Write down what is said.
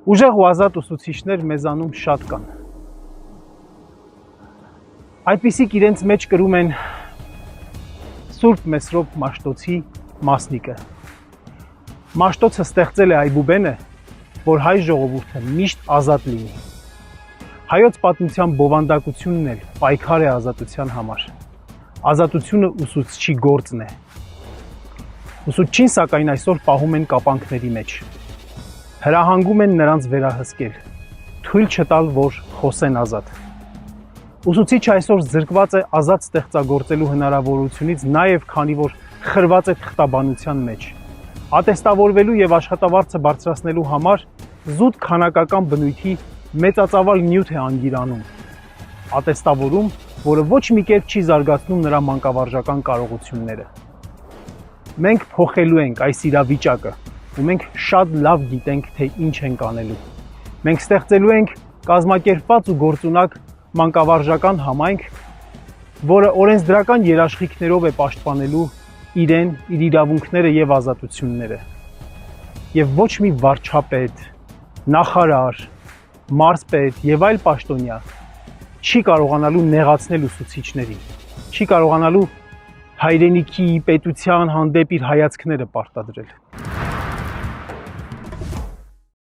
Ուժեղ ու ազատ ուսուցիչներ մեզանում շատ կան։ Այդպիսիք իրենց մեջ կրում են Սուրբ Մեսրոպ Մաշտոցի մասնիկը։ Մաշտոցը ստեղծել է Այբուբենը, որ հայ ժողովուրդը միշտ ազատ լինի։ Հայոց պատմության բովանդակությունն էլ պայքար է ազատության համար։ Ազատությունը ուսուցչի գործն է։ Ուսուցչին սակայն այսօր պահում են կապանքների մեջ։ Հրահանգում են նրանց վերահսկել, թույլ չտալ, որ խոսեն ազատ։ Ուսուցիչը այսօր զրկված է ազատ ստեղծագործելու հնարավորությունից, նաև քանի որ խրված է թղթաբանության մեջ։ Ատեստավորվելու եւ աշխատավարձը բարձրացնելու համար զուտ քանակական բնույթի մեծածավալ նյութ է անգիրանում։ Ատեստավորում, որը ոչ մի կերպ չի զարգացնում նրա մանկավարժական կարողությունները։ Մենք փոխելու ենք այս իրավիճակը, ու մենք շատ լավ գիտենք, թե ինչ ենք անելու։ Մենք ստեղծելու ենք կազմակերպված ու գործունակ մանկավարժական համայնք, որը օրենսդրական երաշխիքներով է պաշտպանելու իրեն, իր իրավունքները եւ ազատությունները։ Եվ ոչ մի վարչապետ, նախարար, մարզպետ եւ այլ պաշտոնյա չի կարողանալու նեղացնել ուսուցիչներին, չի կարողանալու հայրենիքի, պետության հանդեպ իր հայացքները պարտադրել։